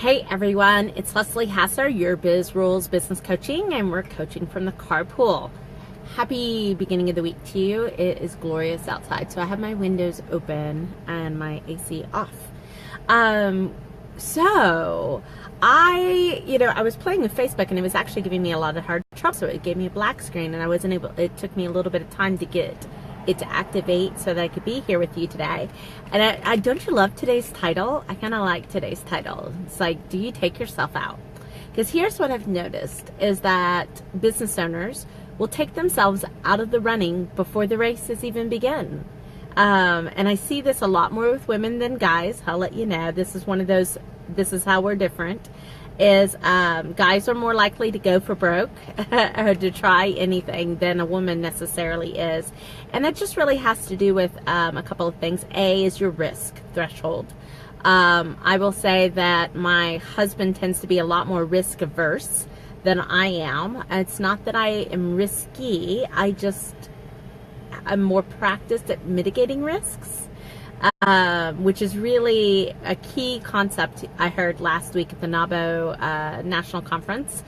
Hey everyone, it's Leslie Hasser, your Biz Rules Business Coaching, and we're coaching from the carpool. Happy beginning of the week to you. It is glorious outside, so I have my windows open and my AC off. So I was playing with Facebook and it was actually giving me a lot of hard trouble, so it gave me a black screen and it took me a little bit of time to get it to activate so that I could be here with you today. And I don't you love today's title? I kind of like today's title. It's like, do you take yourself out? Because here's what I've noticed is that business owners will take themselves out of the running before the race has even begun. And I see this a lot more with women than guys. I'll let you know. This is how we're different. Guys are more likely to go for broke or to try anything than a woman necessarily is. And that just really has to do with a couple of things. A is your risk threshold. I will say that my husband tends to be a lot more risk averse than I am. It's not that I am risky. I'm more practiced at mitigating risks. Which is really a key concept I heard last week at the NABO National Conference,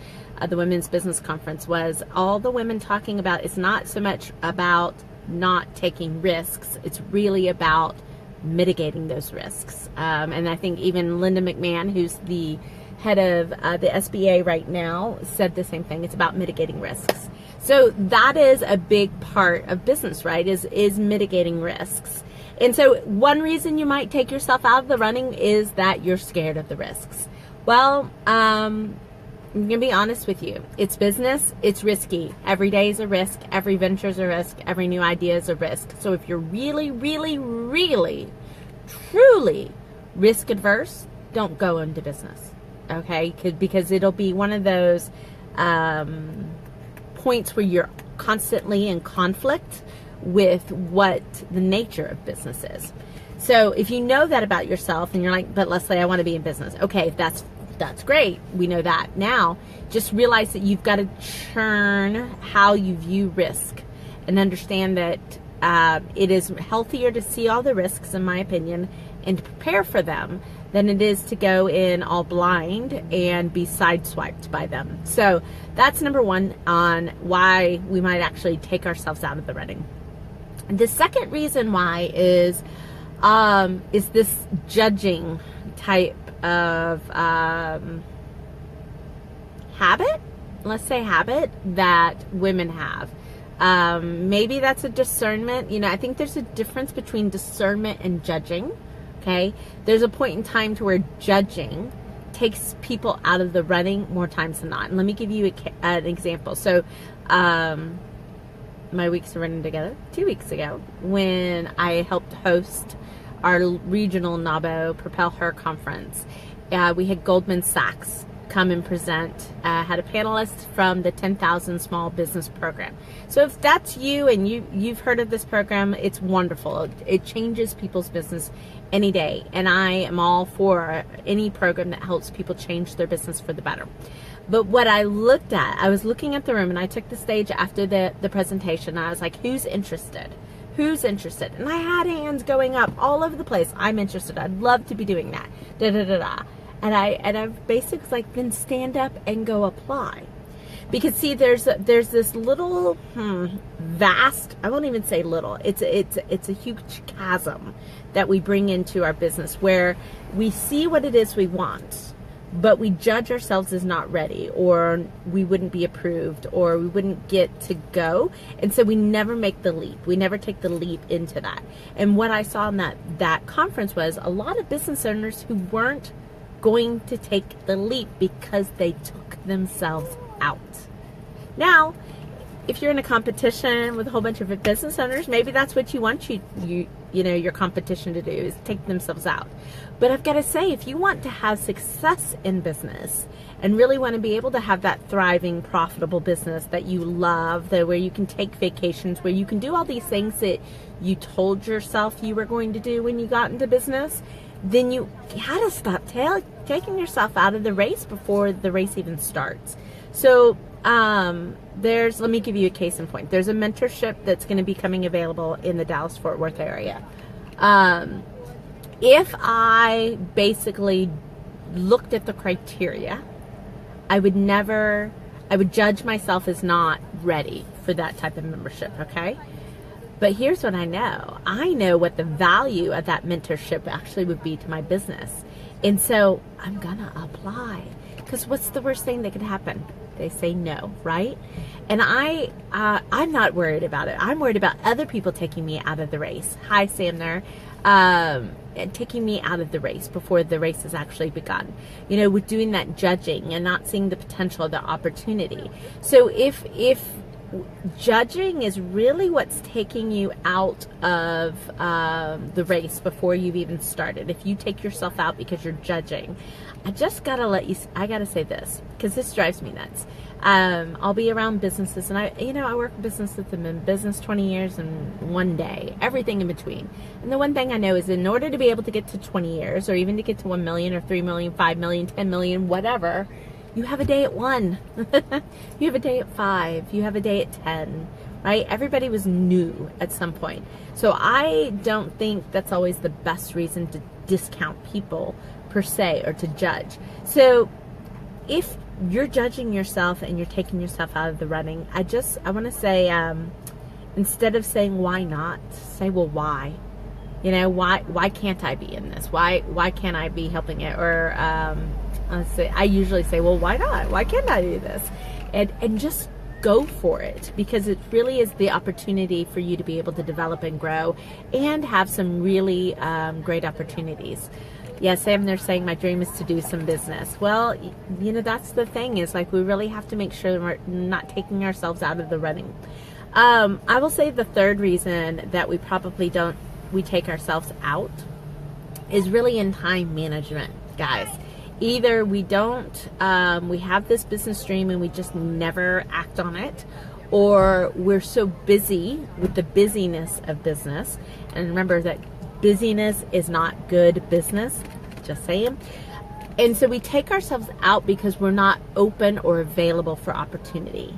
the Women's Business Conference, was all the women talking about is not so much about not taking risks, it's really about mitigating those risks. And I think even Linda McMahon, who's the head of the SBA right now, said the same thing. It's about mitigating risks. So that is a big part of business, right, is mitigating risks. And so one reason you might take yourself out of the running is that you're scared of the risks. Well, I'm going to be honest with you. It's business. It's risky. Every day is a risk. Every venture is a risk. Every new idea is a risk. So if you're really, really, really, truly risk adverse, don't go into business. Okay? Because it'll be one of those points where you're constantly in conflict with what the nature of business is. So if you know that about yourself and you're like, but Leslie, I want to be in business. Okay, that's great. We know that. Now, just realize that you've got to churn how you view risk and understand that it is healthier to see all the risks, in my opinion, and to prepare for them than it is to go in all blind and be sideswiped by them. So that's number one on why we might actually take ourselves out of the running. The second reason why is this judging type of habit, let's say habit, that women have. Maybe that's a discernment. I think there's a difference between discernment and judging. Okay, there's a point in time to where judging takes people out of the running more times than not. And let me give you an example. So, my weeks are running together. 2 weeks ago, when I helped host our regional NABO Propel Her conference, we had Goldman Sachs come and present, had a panelist from the 10,000 Small Business Program. So if that's you and you've heard of this program, it's wonderful. It changes people's business any day. And I am all for any program that helps people change their business for the better. But what I looked at, I was looking at the room and I took the stage after the presentation. I was like, who's interested? Who's interested? And I had hands going up all over the place. I'm interested. I'd love to be doing that. Da da da da. And I basically was like, then stand up and go apply. Because see, there's this little vast, I won't even say little, it's a huge chasm that we bring into our business where we see what it is we want, but we judge ourselves as not ready, or we wouldn't be approved, or we wouldn't get to go. And so we never make the leap. We never take the leap into that. And what I saw in that conference was a lot of business owners who weren't going to take the leap because they took themselves out. Now, if you're in a competition with a whole bunch of business owners, maybe that's what you want your competition to do, is take themselves out. But I've got to say, if you want to have success in business and really want to be able to have that thriving, profitable business that you love, where you can take vacations, where you can do all these things that you told yourself you were going to do when you got into business, then you got to stop taking yourself out of the race before the race even starts. So let me give you a case in point. There's a mentorship that's going to be coming available in the Dallas-Fort Worth area. If I basically looked at the criteria, I would judge myself as not ready for that type of membership, okay? But here's what I know. I know what the value of that mentorship actually would be to my business. And so I'm gonna apply, because what's the worst thing that could happen? They say no, right? And I'm not worried about it. I'm worried about other people taking me out of the race. Hi, Sam there. And taking me out of the race before the race has actually begun. You know, with doing that judging and not seeing the potential, the opportunity. So if judging is really what's taking you out of the race before you've even started, if you take yourself out because you're judging, I gotta say this, because this drives me nuts. I'll be around businesses, and I work with businesses that have been in business 20 years and one day, everything in between. And the one thing I know is, in order to be able to get to 20 years, or even to get to 1 million or 3 million, 5 million, 10 million, whatever, you have a day at 1. You have a day at 5. You have a day at 10, right? Everybody was new at some point. So I don't think that's always the best reason to discount people per se, or to judge. So if you're judging yourself and you're taking yourself out of the running, I want to say, instead of saying why not, say, well, why? You know, why can't I be in this? Why can't I be helping it? Or I usually say, well, why not? Why can't I do this? And just go for it, because it really is the opportunity for you to be able to develop and grow and have some really great opportunities. Yeah, Sam, they're saying my dream is to do some business. Well, you know, that's the thing, is like, we really have to make sure that we're not taking ourselves out of the running. I will say the third reason that we probably we take ourselves out is really in time management, guys. Either we don't, we have this business dream and we just never act on it, or we're so busy with the busyness of business. And remember that busyness is not good business, just saying. And so we take ourselves out because we're not open or available for opportunity.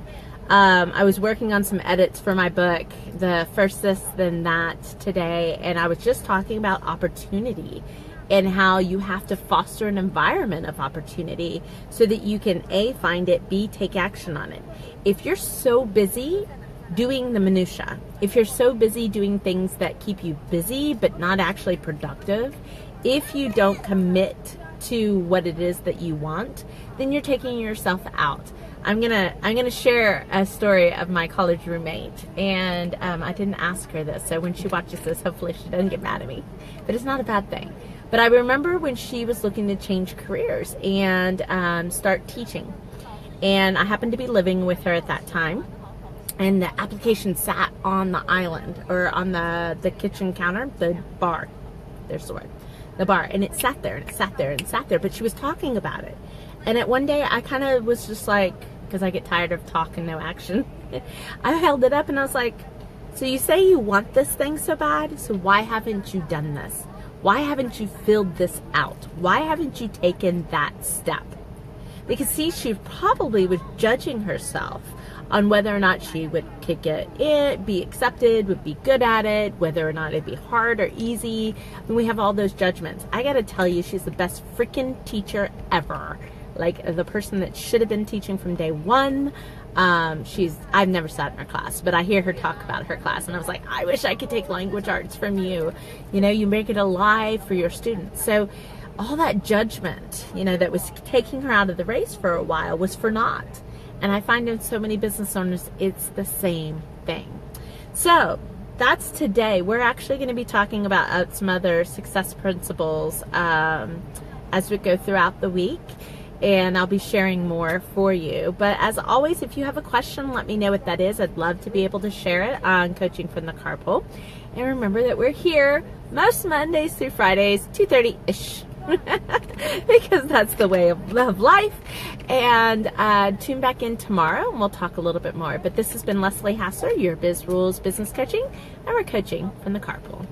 I was working on some edits for my book, The First This Then That, today, and I was just talking about opportunity and how you have to foster an environment of opportunity so that you can A, find it, B, take action on it. If you're so busy doing the minutia, if you're so busy doing things that keep you busy but not actually productive, if you don't commit to what it is that you want, then you're taking yourself out. I'm gonna share a story of my college roommate, and I didn't ask her this, so when she watches this, hopefully she doesn't get mad at me, but it's not a bad thing. But I remember when she was looking to change careers and start teaching, and I happened to be living with her at that time, and the application sat on the island, or on the kitchen counter, the bar, there's the word, the bar, and it sat there, and it sat there, and it sat there, but she was talking about it. And at one day, I kind of was just like, because I get tired of talk and no action, I held it up and I was like, so you say you want this thing so bad, so why haven't you done this? Why haven't you filled this out? Why haven't you taken that step? Because see, she probably was judging herself on whether or not she could get it, be accepted, would be good at it, whether or not it'd be hard or easy. And we have all those judgments. I gotta tell you, she's the best freaking teacher ever. Like, the person that should have been teaching from day one. I've never sat in her class, but I hear her talk about her class, and I was like, I wish I could take language arts from you. You know, you make it alive for your students. So all that judgment, you know, that was taking her out of the race for a while was for naught. And I find in so many business owners, it's the same thing. So that's today. We're actually going to be talking about some other success principles as we go throughout the week. And I'll be sharing more for you. But as always, if you have a question, let me know what that is. I'd love to be able to share it on Coaching from the Carpool. And remember that we're here most Mondays through Fridays, 2:30-ish. Because that's the way of life. And tune back in tomorrow and we'll talk a little bit more. But this has been Leslie Hassler, your Biz Rules Business Coaching, and we're coaching from the Carpool.